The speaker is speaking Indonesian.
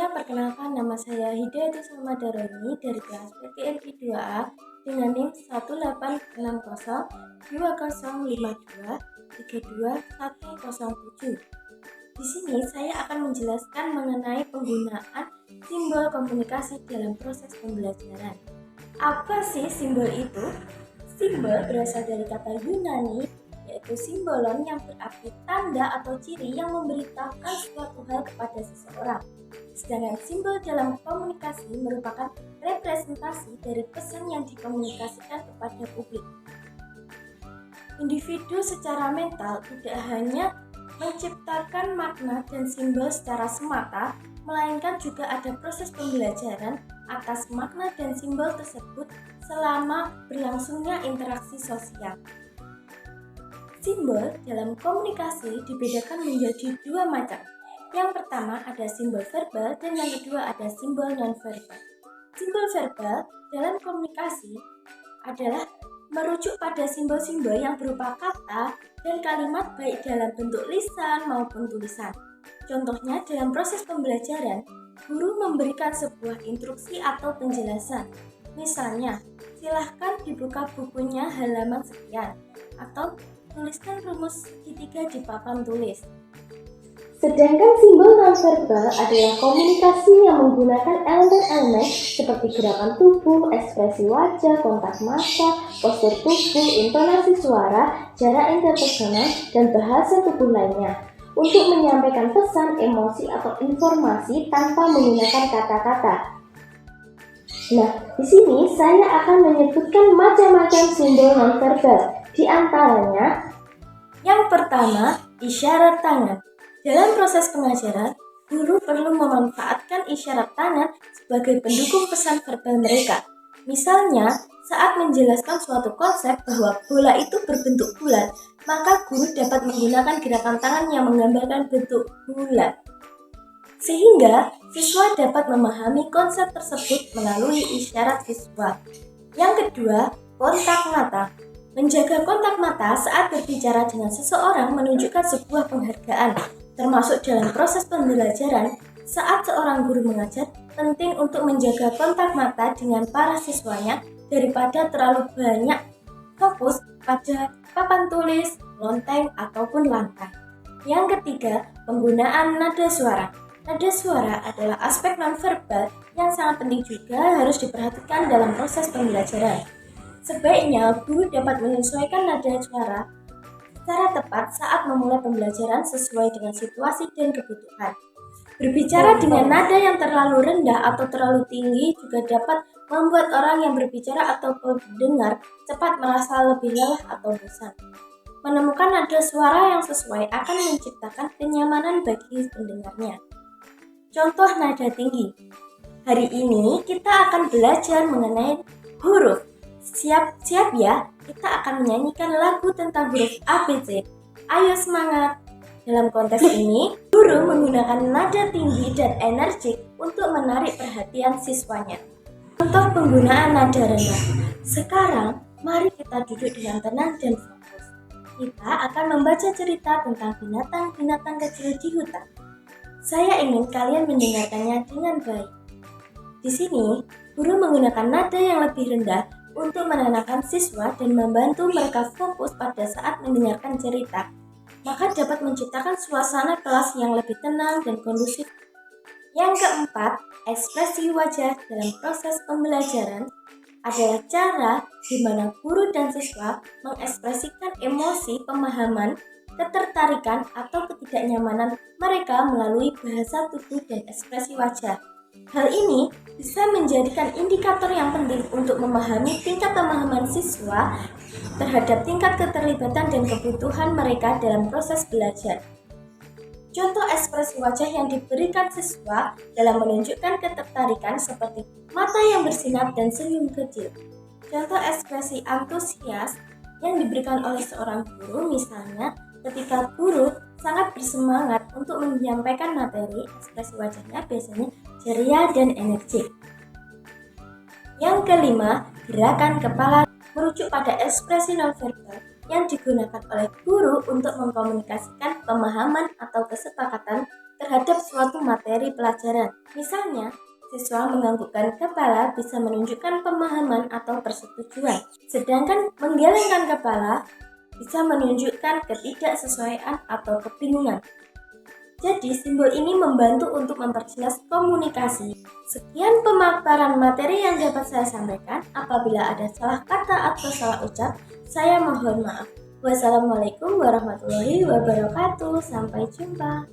Perkenalkan nama saya Hidayatus Daroni dari kelas PTNI 2A dengan NIM 1862052323107. Di sini saya akan menjelaskan mengenai penggunaan simbol komunikasi dalam proses pembelajaran. Apa sih simbol itu? Simbol berasal dari kata Yunani, yaitu simbolon yang berarti tanda atau ciri yang memberitahukan suatu hal kepada seseorang. Sedangkan simbol dalam komunikasi merupakan representasi dari pesan yang dikomunikasikan kepada publik. Individu secara mental tidak hanya menciptakan makna dan simbol secara semata, melainkan juga ada proses pembelajaran atas makna dan simbol tersebut selama berlangsungnya interaksi sosial. Simbol dalam komunikasi dibedakan menjadi dua macam. Yang pertama ada simbol verbal dan yang kedua ada simbol non-verbal. Simbol verbal dalam komunikasi adalah merujuk pada simbol-simbol yang berupa kata dan kalimat baik dalam bentuk lisan maupun tulisan. Contohnya dalam proses pembelajaran, guru memberikan sebuah instruksi atau penjelasan. Misalnya, silahkan dibuka bukunya halaman sekian atau tuliskan rumus segitiga di papan tulis. Sedangkan simbol nonverbal adalah komunikasi yang menggunakan elemen-elemen seperti gerakan tubuh, ekspresi wajah, kontak mata, postur tubuh, intonasi suara, jarak interpersonal, dan bahasa tubuh lainnya untuk menyampaikan pesan, emosi, atau informasi tanpa menggunakan kata-kata. Nah, di sini saya akan menyebutkan macam-macam simbol nonverbal. Di antaranya, yang pertama, isyarat tangan. Dalam proses pengajaran, guru perlu memanfaatkan isyarat tangan sebagai pendukung pesan verbal mereka. Misalnya, saat menjelaskan suatu konsep bahwa bola itu berbentuk bulat, maka guru dapat menggunakan gerakan tangan yang menggambarkan bentuk bulat. Sehingga, siswa dapat memahami konsep tersebut melalui isyarat visual. Yang kedua, kontak mata. Menjaga kontak mata saat berbicara dengan seseorang menunjukkan sebuah penghargaan. Termasuk dalam proses pembelajaran, saat seorang guru mengajar, penting untuk menjaga kontak mata dengan para siswanya daripada terlalu banyak fokus pada papan tulis, lonteng, ataupun lantai. Yang ketiga, penggunaan nada suara. Nada suara adalah aspek nonverbal yang sangat penting juga harus diperhatikan dalam proses pembelajaran. Sebaiknya guru dapat menyesuaikan nada suara secara tepat saat memulai pembelajaran sesuai dengan situasi dan kebutuhan. Berbicara dengan nada yang terlalu rendah atau terlalu tinggi juga dapat membuat orang yang berbicara atau pendengar cepat merasa lebih lelah atau bosan. Menemukan nada suara yang sesuai akan menciptakan kenyamanan bagi pendengarnya. Contoh nada tinggi. Hari ini kita akan belajar mengenai huruf. Siap-siap ya, kita akan menyanyikan lagu tentang huruf ABC. Ayo semangat! Dalam konteks ini, guru menggunakan nada tinggi dan energik untuk menarik perhatian siswanya. Contoh penggunaan nada rendah. Sekarang, mari kita duduk dengan tenang dan fokus. Kita akan membaca cerita tentang binatang-binatang kecil di hutan. Saya ingin kalian mendengarkannya dengan baik. Di sini, guru menggunakan nada yang lebih rendah untuk menenangkan siswa dan membantu mereka fokus pada saat mendengarkan cerita, maka dapat menciptakan suasana kelas yang lebih tenang dan kondusif. Yang keempat, ekspresi wajah dalam proses pembelajaran adalah cara di mana guru dan siswa mengekspresikan emosi, pemahaman, ketertarikan, atau ketidaknyamanan mereka melalui bahasa tubuh dan ekspresi wajah. Hal ini bisa menjadikan indikator yang penting untuk memahami tingkat pemahaman siswa terhadap tingkat keterlibatan dan kebutuhan mereka dalam proses belajar. Contoh ekspresi wajah yang diberikan siswa dalam menunjukkan ketertarikan seperti mata yang bersinar dan senyum kecil. Contoh ekspresi antusias yang diberikan oleh seorang guru misalnya ketika guru sangat bersemangat untuk menyampaikan materi, ekspresi wajahnya biasanya ceria dan energik. Yang kelima, gerakan kepala merujuk pada ekspresi nonverbal yang digunakan oleh guru untuk mengkomunikasikan pemahaman atau kesepakatan terhadap suatu materi pelajaran. Misalnya, siswa menganggukkan kepala bisa menunjukkan pemahaman atau persetujuan, sedangkan menggelengkan kepala bisa menunjukkan ketidaksesuaian atau kebingungan. Jadi, simbol ini membantu untuk memperjelas komunikasi. Sekian pemaparan materi yang dapat saya sampaikan. Apabila ada salah kata atau salah ucap, saya mohon maaf. Wassalamualaikum warahmatullahi wabarakatuh. Sampai jumpa.